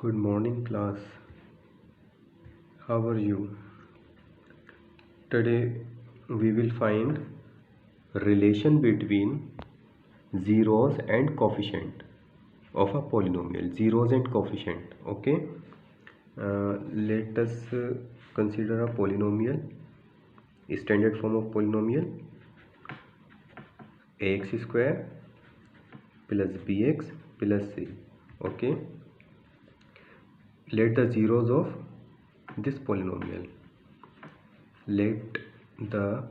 Good morning, class. How are you? Today we will find relation between zeros and coefficient of a polynomial. Zeros and coefficient. Okay. Let us consider a polynomial. Standard form of polynomial: ax square plus bx plus c. Okay. Let the zeros of this polynomial. Let the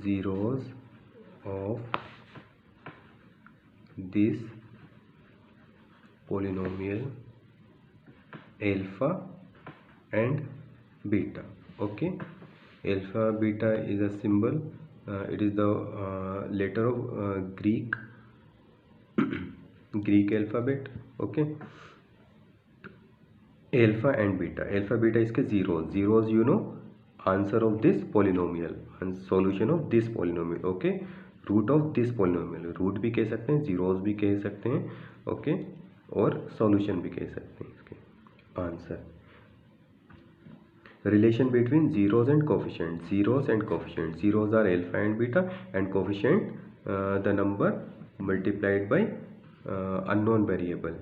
zeros of this polynomial alpha and beta. Okay, alpha beta is a symbol. It is the letter of Greek alphabet. Okay, alpha and beta. Alpha beta इसके zeros you know answer of this polynomial and solution of this polynomial. Okay, root of this polynomial. root भी कह सकते हैं, zeros भी कह सकते हैं. Okay, और solution भी कह सकते हैं इसके answer. Relation between zeros and coefficient. Zeros and coefficient. Zeros are alpha and beta, and coefficient the number multiplied by unknown variable.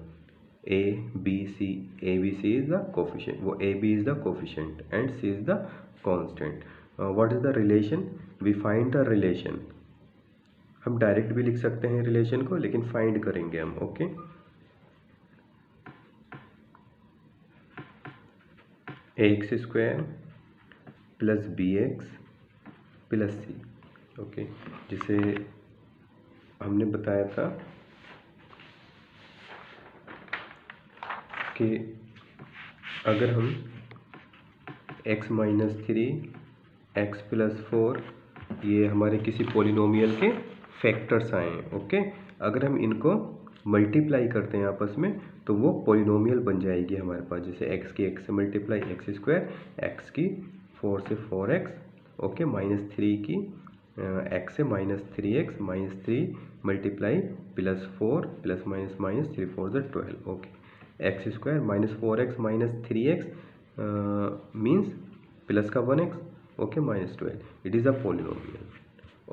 A B C is the coefficient. वो A B is the coefficient and C is the constant. What is the relation? We find the relation. हम direct भी लिख सकते हैं relation को, लेकिन find करेंगे हम. Okay, x square plus B x plus C. Okay, जिसे हमने बताया था कि अगर हम x माइनस 3 एक्स प्लस 4 ये हमारे किसी पोलिनोमियल के फैक्टर्स आए हैं. ओके, अगर हम इनको मल्टीप्लाई करते हैं आपस में तो वो पोलिनोमियल बन जाएगी हमारे पास. जैसे x की x से मल्टीप्लाई एक्स स्क्वायर, x की 4 से 4x. ओके, माइनस 3 की x से minus 3x minus 3 multiply plus 4 plus minus minus 3 4 ज़ 12. Okay, x square minus 4x minus 3x means plus का 1x. Okay, minus 12. It is a polynomial.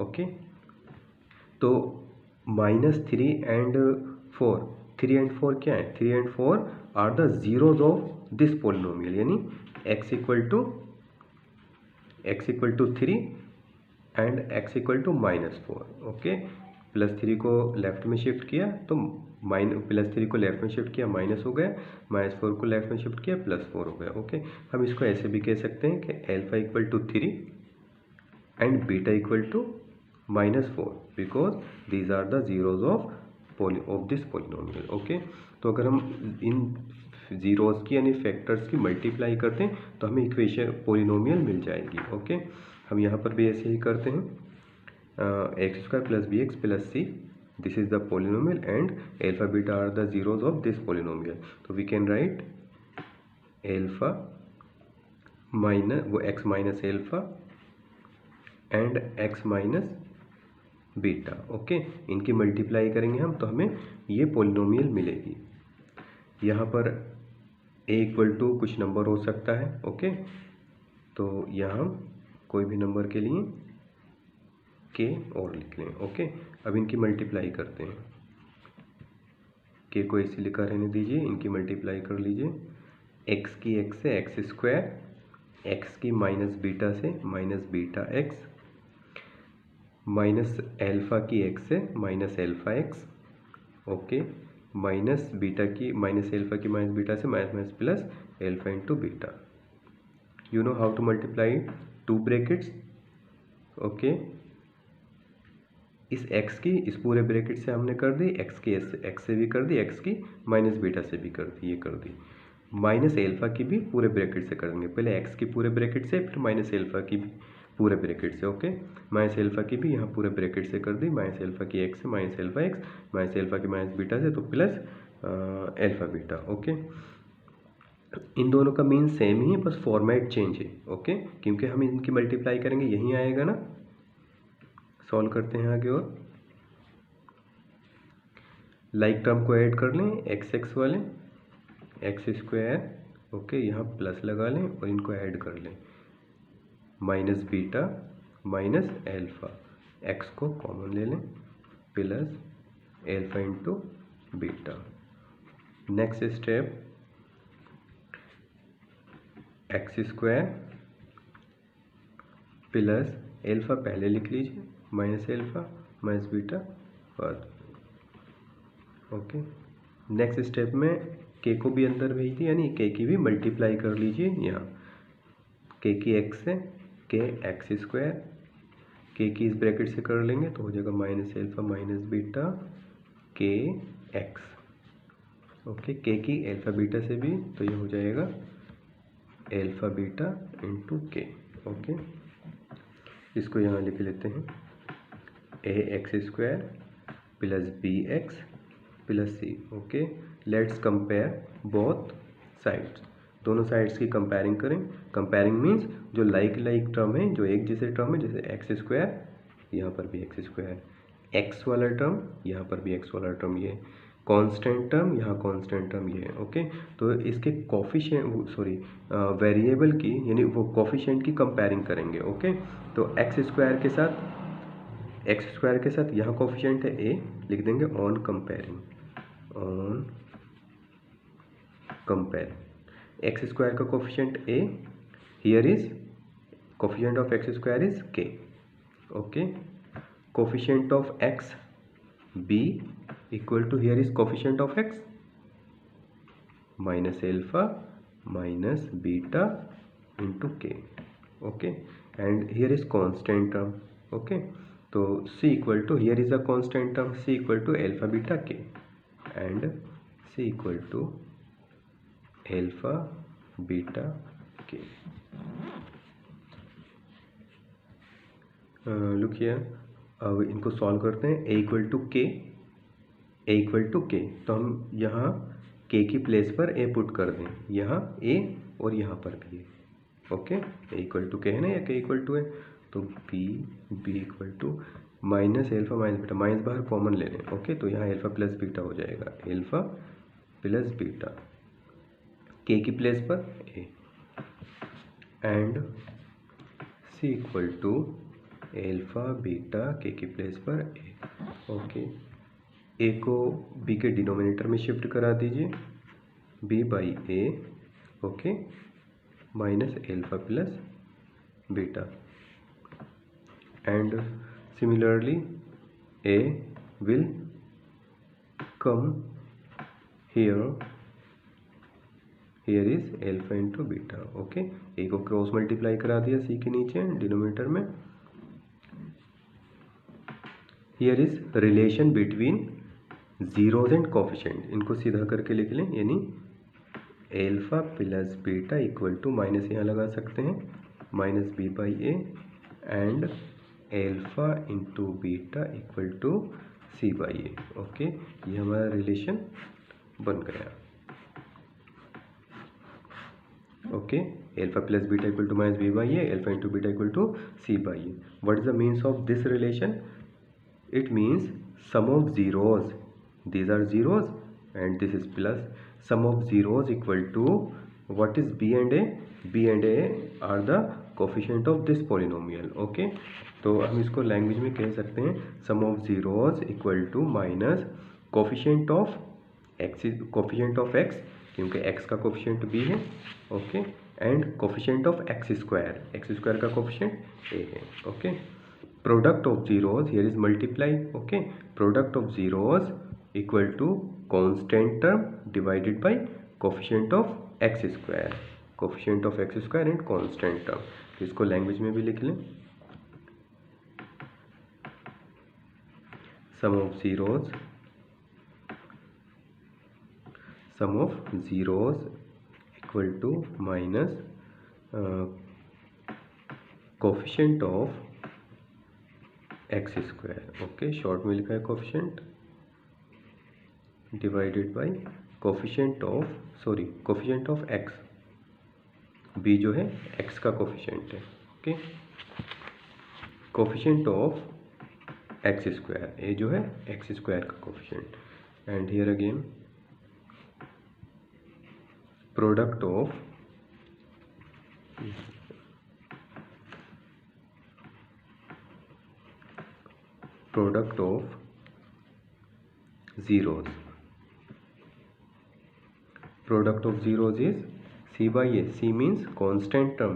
Okay, तो minus 3 and 4, 3 and 4 क्या है? 3 and 4 are the zeros of this polynomial. यानी x equal to 3 and x equal to minus 4. Okay, plus 3 को left में shift किया तो plus 3 को left में शिफ्ट किया माइनस हो गया, माइनस 4 को लेफ्ट में शिफ्ट किया प्लस 4 हो गया. ओके, हम इसको ऐसे भी कह सकते हैं कि alpha equal to 3 and beta equal to minus 4 because these are the zeros of this polynomial. Okay, तो अगर हम इन जीरोज की यानी फैक्टर्स की मल्टीप्लाई करते हैं तो हमें इक्वेशन पोलिनोमियल मिल जाएगी. ओके, हम यहाँ पर भी ऐसे ही करते हैं. X square plus B x plus c, this is the polynomial and alpha beta are the zeros of this polynomial. So we can write alpha minus वो x minus alpha and x minus beta. Okay, इनकी multiply करेंगे हम तो हमें ये polynomial मिलेगी. यहाँ पर a इक्वल टू कुछ नंबर हो सकता है. ओके, तो यहाँ हम कोई भी नंबर के लिए k और लिख लें. ओके, अब इनकी मल्टीप्लाई करते हैं. k को ऐसे लिखा रहने दीजिए, इनकी मल्टीप्लाई कर लीजिए. x की x से एक्स स्क्वायर, x की माइनस बीटा से minus beta x, minus alpha की x से minus alpha x. Okay, minus beta की माइनस एल्फा की माइनस बीटा से minus minus plus alpha into beta. You know how to multiply two brackets. Okay, इस x की इस पूरे bracket से हमने कर दी, x की x से भी कर दी, x की माइनस बीटा से भी कर दी, ये कर दी. माइनस एल्फा की भी पूरे ब्रैकेट से कर देंगे. पहले x की पूरे ब्रैकेट से, फिर माइनस एल्फा की भी पूरे ब्रैकेट से. ओके, माइनस एल्फा की भी यहाँ पूरे ब्रैकेट से कर दी. माइनस एल्फा की x से minus alpha x, minus alpha की माइनस बीटा से तो प्लस एल्फा बीटा. ओके, इन दोनों का मीन सेम ही है, बस फॉर्मेट चेंज है. ओके, क्योंकि हम इनकी मल्टीप्लाई करेंगे यहीं आएगा ना. सॉल्व करते हैं आगे और लाइक टर्म को ऐड कर लें एक्स एक्स वाले. एक्स स्क्वायर, ओके, यहाँ प्लस लगा लें और इनको ऐड कर लें, minus beta minus alpha, x को कॉमन ले लें, plus alpha into beta. Next step, x square plus alpha पहले लिख लीजिए, माइनस एल्फ़ा माइनस बीटा बाद, ओके। नेक्स्ट स्टेप में के को भी अंदर भेज दिया, यानी के की भी मल्टीप्लाई कर लीजिए, यहाँ के की एक्स है, के एक्स स्क्वायर, के की इस ब्रैकेट से कर लेंगे तो हो जाएगा माइनस एल्फ़ा माइनस बीटा के एक्स, ओके। के की एल्फ़ा बीटा से भी तो ये हो जाएगा एल्फ़ा बीटा इंटू के, ओके। इसको यहाँ लिख लेते हैं, A X square plus B x plus C, okay. Let's compare both sides, दोनों साइड्स की कंपेयरिंग करें। कंपेयरिंग मीन्स जो लाइक टर्म है, जो एक जैसे टर्म है, जैसे एक्स स्क्वायर, यहाँ पर भी एक्स स्क्वायर, एक्स वाला टर्म यहाँ पर भी एक्स वाला टर्म, ये कांस्टेंट टर्म, यहाँ कांस्टेंट टर्म ये है, ओके। तो इसके कोफिशिएंट, सॉरी वेरिएबल की, यानी वो कोफिशिएंट की कंपेयरिंग करेंगे, ओके। तो एक्स स्क्वायर के साथ यहाँ कोफिशिएंट है ए, लिख देंगे ऑन कंपेयर एक्स स्क्वायर का coefficient a, here is coefficient of x square is k, okay. Coefficient of x b equal to, here is coefficient of x minus alpha minus beta into के, okay. And here is constant term, okay. तो c equal to, here is a constant term, c equal to alpha beta k, and c equal to alpha beta k. Look here, अब इनको solve करते हैं। a equal to के, तो हम यहाँ k की प्लेस पर a पुट कर दें, यहाँ a और यहाँ पर भी है, ओके। a इक्वल टू के है ना, या k इक्वल टू है, तो b equal to minus alpha minus beta, minus बाहर कॉमन ले लें, ओके। तो यहाँ एल्फा प्लस बीटा हो जाएगा, एल्फा प्लस बीटा, k की प्लेस पर a, and c equal to alpha beta के की प्लेस पर a, ओके। a को b के डिनोमिनेटर में शिफ्ट करा दीजिए, b by a, okay, minus alpha plus beta, and similarly a will come here is alpha into beta, okay. a को cross multiply करा दिया c के नीचे डिनोमिनेटर में, here is relation between zeros and coefficient, इनको सीधा करके लिख लें, यानी alpha plus beta equal to, minus यहाँ लगा सकते हैं, minus b by a, and alpha into beta equal to c by a, okay. ये हमारा रिलेशन बन गया, okay. Alpha plus beta equal to minus b by a, alpha into beta equal to c by a. What is the means of this relation? It means sum of zeros, these are zeros and this is plus, sum of zeros equal to, what is b and a? b and a are the coefficient of this polynomial, okay। तो हम इसको language में कह सकते हैं sum of zeros equal to minus coefficient of x, क्योंकि x का coefficient b है, okay, and coefficient of x square का कोफिशिएंट a है, okay. Product of zeros, here is multiply, okay, product of zeros equal to constant term divided by coefficient of x square and constant term। इसको language में भी लिख लें, sum of zeros equal to minus coefficient of x square, okay, short में लिखा है coefficient, divided by coefficient of x, b जो है एक्स का कोफिशिएंट है, okay. Coefficient of x square, a जो है एक्स स्क्वायर का coefficient, and here again product of zeros. Product of zeros is C by A. C means constant term,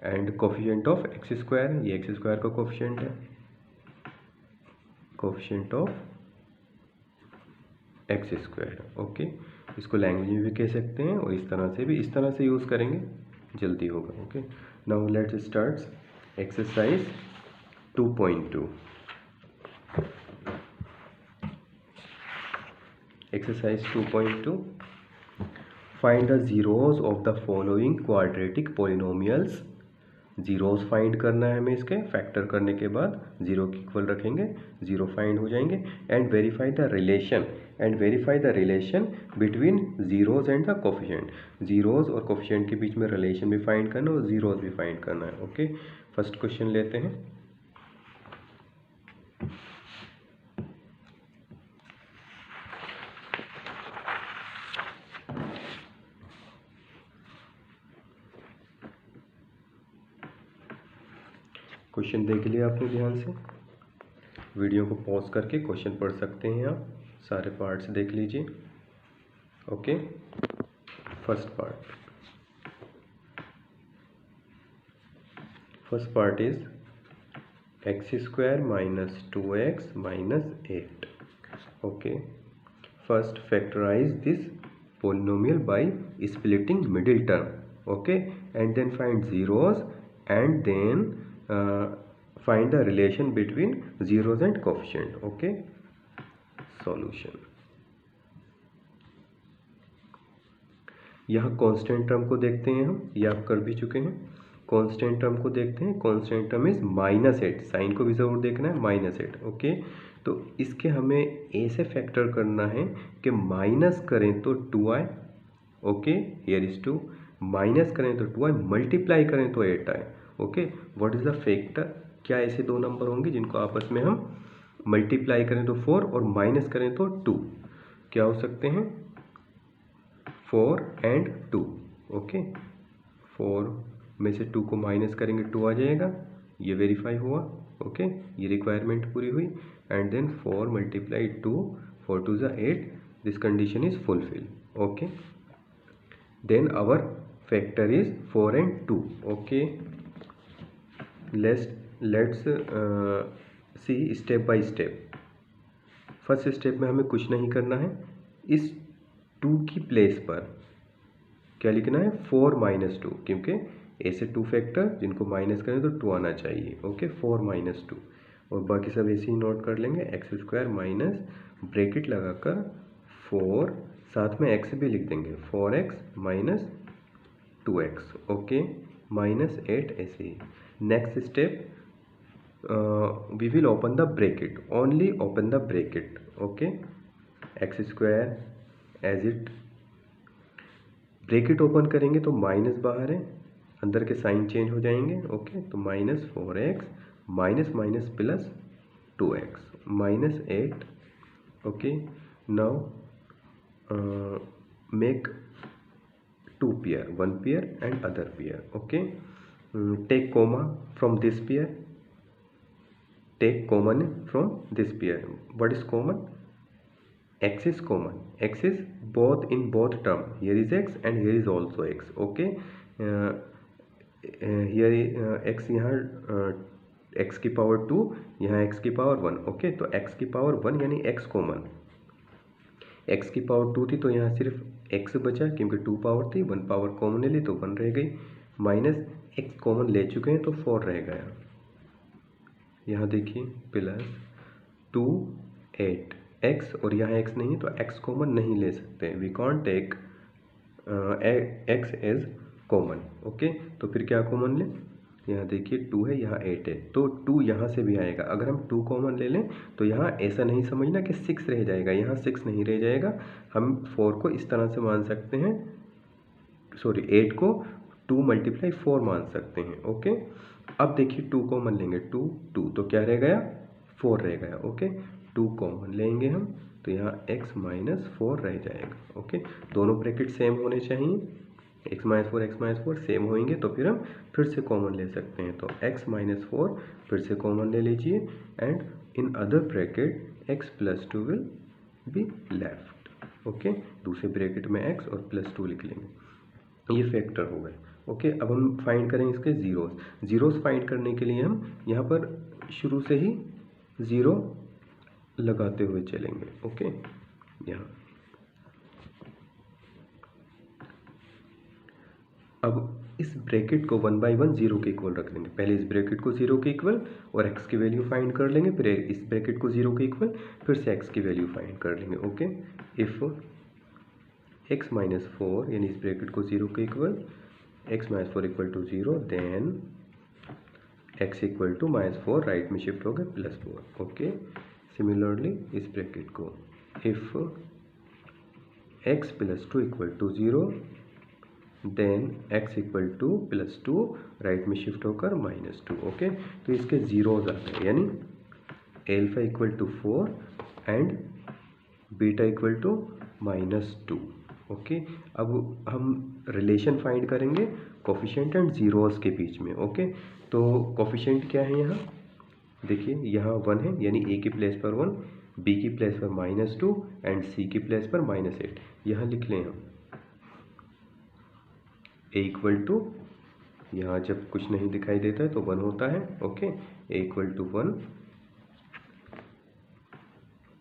and coefficient of x square, ये x square का coefficient है, coefficient of x square. Okay, इसको language में भी कह सकते हैं और इस तरह से भी, इस तरह से यूज़ करेंगे जल्दी होगा. Okay, now let's start exercise 2.2. Exercise 2.2. Find the zeros of the following quadratic polynomials. Zeros find करना है हमें, इसके फैक्टर करने के बाद जीरो की इक्वल रखेंगे, जीरो फाइंड हो जाएंगे. And verify the relation between zeros and the coefficient. Zeros और कोफिशिएंट के बीच में रिलेशन भी फाइंड करना है और जीरोस भी फाइंड करना है. ओके, फर्स्ट क्वेश्चन लेते हैं. क्वेश्चन देख लिया आपने ध्यान से, वीडियो को पॉज करके क्वेश्चन पढ़ सकते हैं आप, सारे पार्ट्स देख लीजिए. Okay, first part is x square minus 2x minus 8. Okay, first factorise this polynomial by splitting middle term. Okay, and then find zeros and then find the relation between zeros and coefficient. Okay, solution. यहाँ constant term को देखते हैं हम, ये आप कर भी चुके हैं. कांस्टेंट टर्म को देखते हैं. Constant term is -8. साइन को भी जरूर देखना है, -8. ओके, तो इसके हमें ए से फैक्टर करना है कि माइनस करें तो 2i. Okay, here is 2, minus करें तो 2i, मल्टीप्लाई करें तो 8i. Okay, what is the factor? क्या ऐसे दो नंबर होंगे जिनको आपस में हम मल्टीप्लाई करें तो 4 और माइनस करें तो 2? क्या हो सकते हैं? 4 एंड 2. ओके, 4 में से 2 को माइनस करेंगे 2 आ जाएगा, ये वेरीफाई हुआ. ओके, ये रिक्वायरमेंट पूरी हुई. एंड देन 4 मल्टीप्लाई 2, 4 2 ज़ा 8, this condition is fulfil. Okay, then our factor is 4 and 2. Okay, let's see step by step. First step में हमें कुछ नहीं करना है, इस 2 की प्लेस पर क्या लिखना है? 4 माइनस 2, क्योंकि ए से 2 फैक्टर जिनको माइनस करें तो 2 आना चाहिए. ओके, 4 माइनस 2, और बाकी सब ऐसे ही नोट कर लेंगे. एक्स स्क्वायर माइनस ब्रैकेट लगाकर 4, साथ में एक्स भी लिख देंगे, 4x minus 2x. Okay, minus 8 ऐसे ही. Next step, we will open the bracket, only open the bracket. Okay, x square as it, bracket open करेंगे तो माइनस बाहर है, अंदर के साइन चेंज हो जाएंगे. ओके, तो minus 4x minus minus plus 2x minus 8. Okay, now make 2 pair, 1 pair and other pair. Okay, take common from this pair, take common from this pair. What is common? X is common. X is both in both term. Here is x and here is also x. Okay, here x यहाँ x की power 2, यहाँ x की power 1. Okay, तो x की power 1 यानी x common. x की power 2 थी तो यहाँ सिर्फ x बचा, क्योंकि 2 पावर थी, 1 पावर कॉमन ले ली तो 1 रह गई. माइनस x कॉमन ले चुके हैं तो 4 रह गया. यहाँ देखिए प्लस 2 8x, और यहाँ x नहीं है तो x कॉमन नहीं ले सकते, we can't take x as common. Okay, तो फिर क्या कॉमन लें? यहाँ देखिए 2 है, यहाँ 8 है, तो 2 यहाँ से भी आएगा. अगर हम 2 कॉमन ले लें तो यहाँ ऐसा नहीं समझना कि 6 रह जाएगा, यहाँ 6 नहीं रह जाएगा. हम 4 को इस तरह से मान सकते हैं, सॉरी 8 को 2 मल्टीप्लाई 4 मान सकते हैं. ओके, अब देखिए 2 कॉमन लेंगे, 2 2 तो क्या रह गया? 4 रह गया। ओके, 2 कॉमन लेंगे हम तो यहाँ x माइनस 4 रह जाएगा। ओके, दोनों ब्रैकेट सेम होने चाहिए, x माइनस 4 सेम होंगे तो फिर हम फिर से कॉमन ले सकते हैं। तो x माइनस 4 फिर से कॉमन ले लीजिए and in other bracket x plus 2 will be left. Okay, दूसरे ब्रैकेट में x और प्लस 2 लिख लेंगे, ये फैक्टर हो गए। ओके, अब हम फाइंड करें इसके जीरोस फाइंड करने के लिए हम यहाँ पर शुरू से ही 0 लगाते हुए चलेंगे। ओके, यहाँ अब इस ब्रैकेट को 1 बाई 1 0 के इक्वल रख देंगे। पहले इस ब्रैकेट को 0 के इक्वल और x की वैल्यू फाइंड कर लेंगे, फिर इस ब्रैकेट को 0 के इक्वल, फिर से x की वैल्यू फाइंड कर लेंगे। ओके, इफ x माइनस 4 यानी इस ब्रैकेट को 0 के equal, x minus 4 equal to 0, then x equal to minus 4 right में शिफ्ट हो गए प्लस 4। ओके, सिमिलरली इस ब्रैकेट को if x plus 2 equal to 0, then x equal to plus 2 right में शिफ्ट होकर माइनस 2। ओके, तो इसके जीरोज आते हैं, यानी alpha equal to 4 and beta equal to minus 2। Okay, अब हम रिलेशन फाइंड करेंगे कोफिशिएंट एंड जीरोस के बीच में। ओके, तो कोफिशिएंट क्या है यहाँ देखिए, यहाँ 1 है यानी a की प्लेस पर 1, b की प्लेस पर माइनस 2 एंड c की प्लेस पर माइनस 8। यहाँ लिख लें हम a इक्वल टू, यहाँ जब कुछ नहीं दिखाई देता है तो 1 होता है। Okay, a equal to 1,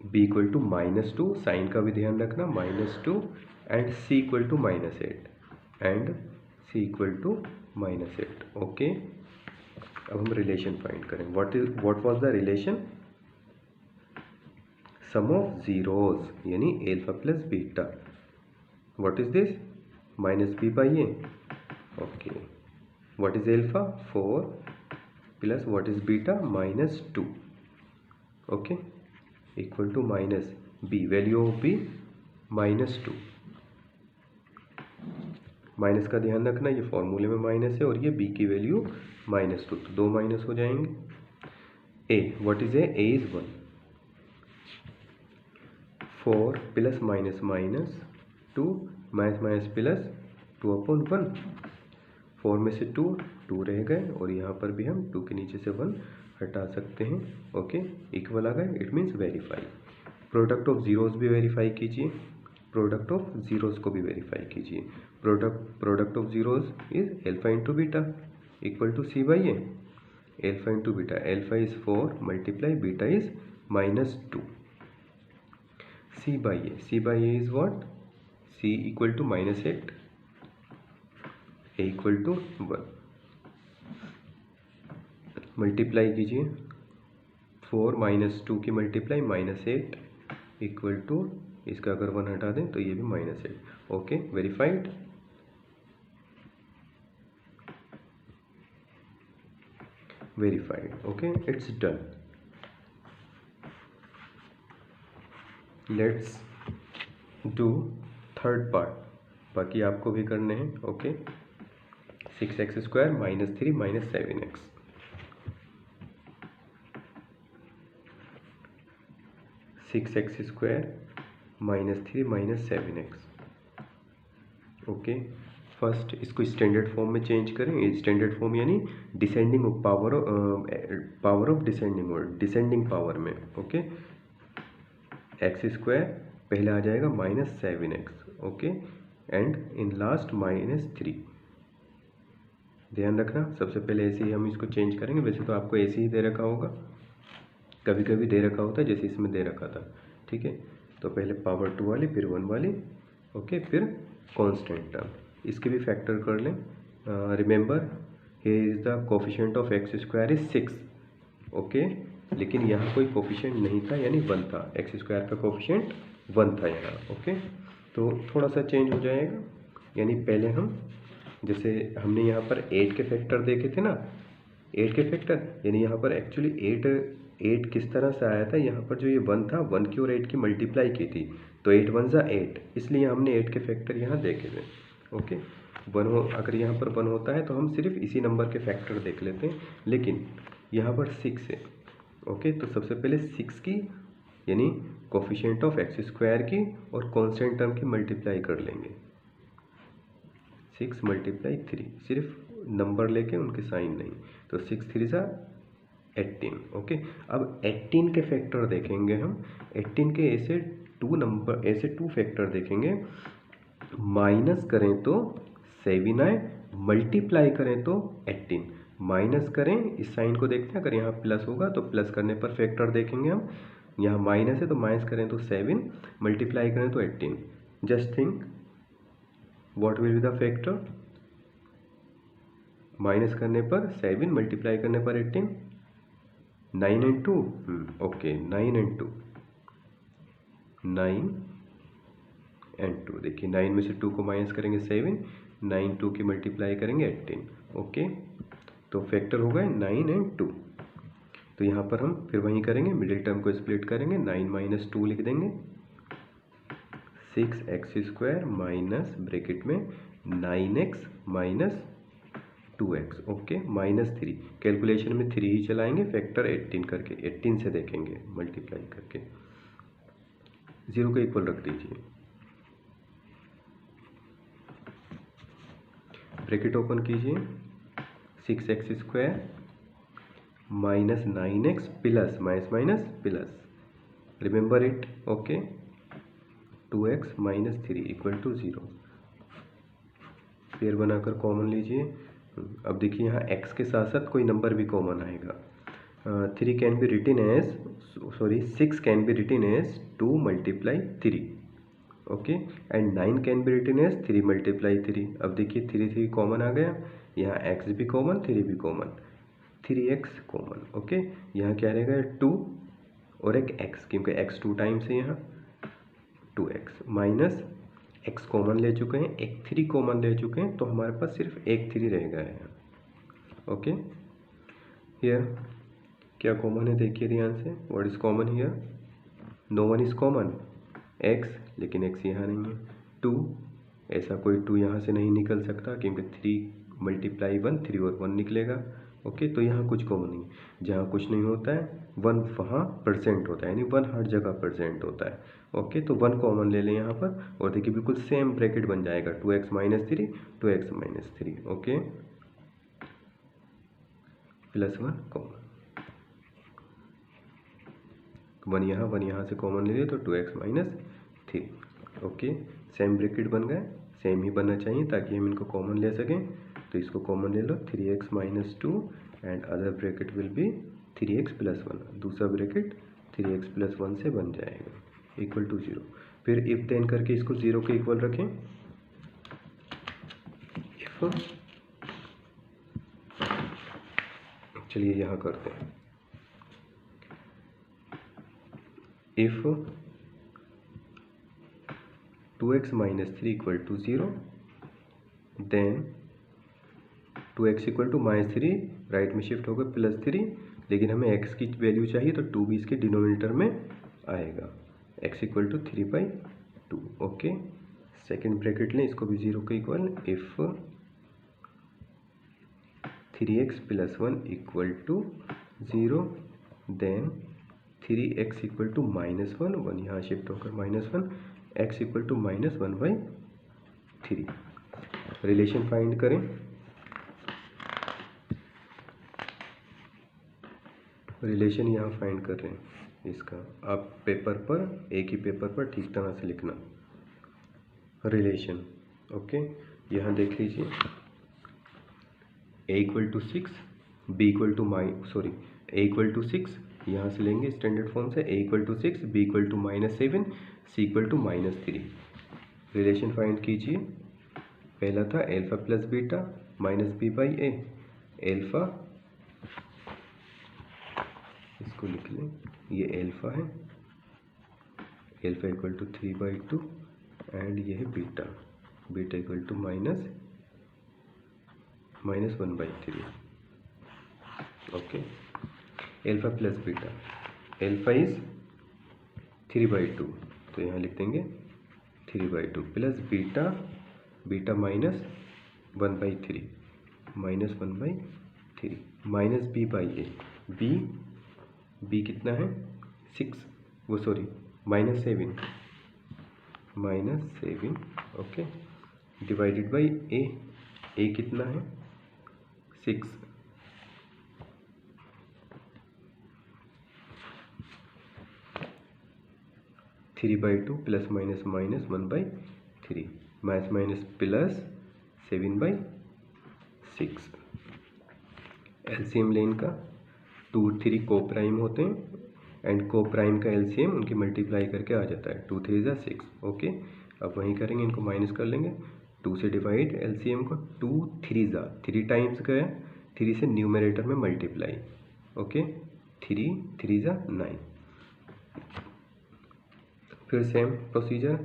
b equal to minus 2, sign का भी ध्यान रखना minus 2, and c equal to minus 8 and c equal to minus 8। Okay, अब हम रिलेशन फाइंड करें। What was the relation? Sum of zeros यानी alpha plus beta. What is this? Minus b by a। Okay, what is alpha? 4 plus what is beta? Minus 2। Okay, equal to minus b, value of b minus 2। Minus का ध्यान रखना, ये फॉर्मूले में minus है और ये b की वैल्यू माइनस 2, तो 2 माइनस हो जाएंगे। a, what is a? a is 1। 4 plus minus minus 2 minus minus plus 2 upon 1। 4 में से 2 रह गए और यहाँ पर भी हम 2 के नीचे से 1 हटा सकते हैं। ओके, इक्वल आ गए, it means verify. Product of zeros भी वेरीफाई कीजिए, प्रोडक्ट ऑफ जीरोस को भी वेरीफाई कीजिए। Product of zeros is alpha into beta equal to c by a. Alpha into beta, alpha is 4 multiply beta is minus 2। C by a is what? C equal to minus 8, a equal to 1। Multiply कीजिए, 4 minus 2 की multiply minus 8 equal to, इसका अगर 1 हटा दें तो ये भी minus 8। Okay, verified. Okay, it's done. Let's do third part, बाकी आपको भी करने हैं। Okay, 6x square minus 3 minus 7x। 6x square minus 3 minus 7x। Okay, first इसको स्टैंडर्ड फॉर्म में चेंज करें। स्टैंडर्ड फॉर्म यानी डिसेंडिंग पावर ऑफ डिसेंडिंग और डिसेंडिंग पावर में। ओके, एक्स स्क्वायर पहले आ जाएगा minus 7x। Okay, and in last minus 3। ध्यान रखना, सबसे पहले ऐसे ही हम इसको चेंज करेंगे। वैसे तो आपको ऐसे ही दे रखा होगा, कभी कभी दे रखा होता है जैसे इसमें दे रखा था। ठीक है, तो पहले पावर 2 वाली, फिर 1 वाली। ओके, फिर कांस्टेंट टर्म, इसके भी फैक्टर कर लें। Remember here is the coefficient of x square is 6। Okay, लेकिन यहाँ कोई कोफिशिएंट नहीं था यानी 1 था। एक्स स्क्वायर का कोफिशिएंट 1 था यहाँ। ओके, तो थोड़ा सा चेंज हो जाएगा, यानी पहले हम जैसे हमने यहाँ पर 8 के फैक्टर देखे थे ना, 8 के फैक्टर, यानी यहाँ पर एक्चुअली 8 किस तरह से आया था। यहाँ पर जो ये 1 था, 1 की और 8 की मल्टीप्लाई की थी, तो 8 1 ज़ा 8, इसलिए हमने 8 के फैक्टर यहाँ देखे थे। ओके, 1 हो, अगर यहाँ पर 1 होता है तो हम सिर्फ इसी नंबर के फैक्टर देख लेते हैं, लेकिन यहाँ पर 6 है ओके, तो सबसे पहले 6 की यानी कोफिशिएंट ऑफ एक्स स्क्वायर की और कॉन्स्टेंट टर्म की मल्टीप्लाई कर लेंगे। 6 × 3, सिर्फ नंबर लेके उनके साइन नहीं, तो 6 3 ज़ा 18। ओके, अब 18 के फैक्टर देखेंगे हम। 18 के ऐसे टू फैक्टर देखेंगे। माइनस करें तो 7 आए, मल्टीप्लाई करें तो 18। माइनस करें, इस साइन को देखते हैं, अगर यहाँ प्लस होगा तो प्लस करने पर फैक्टर देखेंगे हम। यहाँ माइनस है तो माइनस करें तो 7, मल्टीप्लाई करें तो 18। Just think what will be the factor. Minus करने पर 7, मल्टीप्लाई करने पर 18, 9 and 2। Okay, 9 and 2, 9 and 2। देखिए 9 में से 2 को माइनस करेंगे 7, 9 2 की मल्टीप्लाई करेंगे 18। ओके, तो फैक्टर हो गए 9 and 2। तो यहाँ पर हम फिर वहीं करेंगे, मिडिल टर्म को स्प्लिट करेंगे, 9 - 2 लिख देंगे। 6x² माइनस ब्रैकेट में 9x - 2x। ओके, -3, कैलकुलेशन में 3 ही चलाएंगे, फैक्टर 18 करके, 18 से देखेंगे मल्टीप्लाई करके। 0 के इक्वल रख दीजिए, ब्रैकेट ओपन कीजिए। 6x² minus 9x plus minus plus, remember it. Okay, 2x - 3 = 0। Pair बनाकर कॉमन लीजिए। अब देखिए यहाँ x के साथ साथ कोई नंबर भी कॉमन आएगा। 6 can be written as 2 × 3। Okay, and 9 can be written as 3 × 3। अब देखिए 3 3 कॉमन आ गया, यहाँ x भी कॉमन, 3 भी कॉमन, 3x कॉमन। ओके, यहाँ क्या रहेगा 2 और एक x, क्योंकि x 2 टाइम्स है यहाँ, 2x माइनस x कॉमन ले चुके हैं, एक 3 कॉमन ले चुके हैं, तो हमारे पास सिर्फ एक 3 रह गया है। ओके, हियर क्या कॉमन है देखिए ध्यान से, what is common here, no one is common, x, लेकिन x यहाँ नहीं है। 2, ऐसा कोई 2 यहाँ से नहीं निकल सकता, क्योंकि 3 × 1 3 और 1 निकलेगा। ओके, तो यहाँ कुछ कॉमन नहीं, जहाँ कुछ नहीं होता है 1 वहाँ प्रेजेंट होता है, यानी 1 हर जगह प्रेजेंट होता है। ओके, तो 1 कॉमन ले लें यहाँ पर, और देखिए बिल्कुल सेम ब्रैकेट बन जाएगा, 2x - 3 2x - 3। ओके, +1 कॉमन, 1 यहाँ से कॉमन ले लिया तो 2x - 3। ओके, सेम ब्रैकेट बन गए, सेम ही बनना चाहिए ताकि हम इनको कॉमन ले सकें। तो इसको कॉमन ले लो, 3x - 2 and other bracket will be 3x + 1। दूसरा ब्रैकेट 3x + 1 से बन जाएगा, = 0। फिर इफ देन करके इसको 0 के इक्वल रखें। इफ, चलिए यहाँ करते हैं, if 2x - 3 = 0, then 2x = -3 right में शिफ्ट होगा +3, लेकिन हमें x की वैल्यू चाहिए तो 2 भी इसके डिनोमिनेटर में आएगा, x = 3/2। ओके, सेकेंड ब्रैकेट लें, इसको भी 0 के equal. If 3x + 1 = 0, then 3x = -1, 1 यहाँ शिफ्ट होकर -1, x = -1/3। रिलेशन फाइंड करें। रिलेशन यहाँ फाइंड कर रहे हैं इसका, आप पेपर पर, एक ही पेपर पर ठीक तरह से लिखना रिलेशन। ओके, यहाँ देख लीजिए, a = 6, b = 6, यहाँ से लेंगे स्टैंडर्ड फॉर्म से, a = 6, b = -7, c = -3। Relation find कीजिए। पहला था अल्फा + बीटा -b/a, अल्फा, इसको लिख लें, ये अल्फा है, अल्फा = 3/2 एंड ये है beta, beta = -1/3। Okay, alpha + beta, alpha is 3/2, तो यहाँ लिख देंगे 3/2 plus beta, beta -1/3 -1/3 -b/a, b b कितना है 6, वो sorry -7, okay, divided by a कितना है 6, 3/2 plus minus minus 1/3, minus minus plus 7/6। LCM लेन का 2 3 को प्राइम होते हैं एंड को प्राइम का एलसीएम उनकी मल्टीप्लाई करके आ जाता है, 2 3 = 6, ओके। अब वहीं करेंगे, इनको माइनस कर लेंगे, 2 से डिवाइड एलसीएम को, 2 3 टाइम्स गया, 3 से न्यूमरेटर में मल्टीप्लाई, ओके, 3 3 = 9। फिर सेम प्रोसीजर,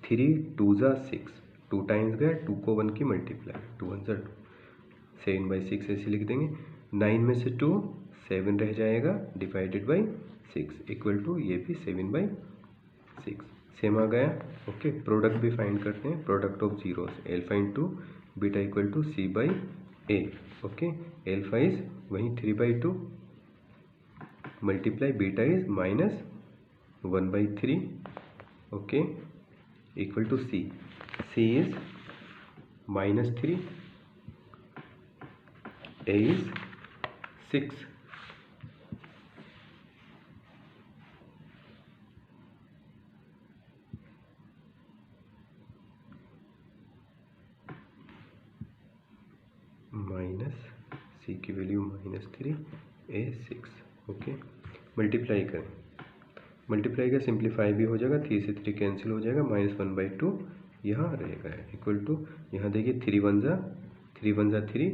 3 2 = 6, 2 टाइम्स गया, 2 को 1 की मल्टीप्लाई, 2 1 = 2, 7/6 ऐसे लिख देंगे। 9 में से 2 7 रह जाएगा, डिवाइडेड बाई 6 इक्वल टू ये भी 7/6 सेम आ गया, ओके। प्रोडक्ट भी फाइंड करते हैं, product of zeros, alpha into beta equal to C/A, okay. Alpha is वही 3/2 multiply beta is -1/3, okay, equal to C is -3, A is 6, minus C की value -3, A 6, okay. Multiply करें, multiply का simplify भी हो जाएगा, 3 से 3 कैंसिल हो जाएगा, -1/2 यहाँ रहेगा, इक्वल टू यहाँ देखिए 3 1 = 3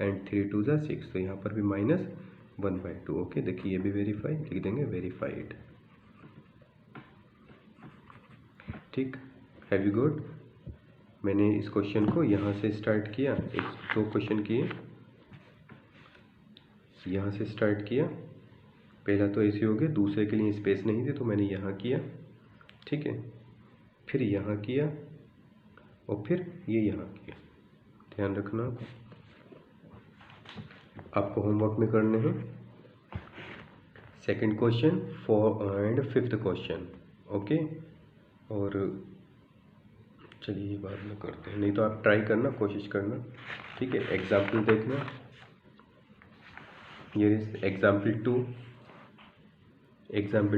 एंड 3 2 = 6, तो यहाँ पर भी -1/2, ओके। देखिए ये भी वेरीफाई, लिख देंगे वेरीफाइड, ठीक। Have you good. मैंने इस क्वेश्चन को यहाँ से स्टार्ट किया, 2 क्वेश्चन किए, यहाँ से स्टार्ट किया, पहला तो ऐसे हो गया, दूसरे के लिए स्पेस नहीं थी तो मैंने यहाँ किया, ठीक है, फिर यहाँ किया और फिर ये यहाँ किया, ध्यान रखना। आपको होमवर्क में करने हैं second question, 4 and 5th question, okay. और चलिए बाद में करते हैं, नहीं तो आप ट्राई करना, कोशिश करना, ठीक है। एग्जाम्पल देखना, ये example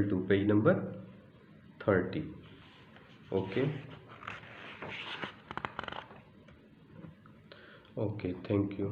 2 page number 30, okay. Okay, thank you.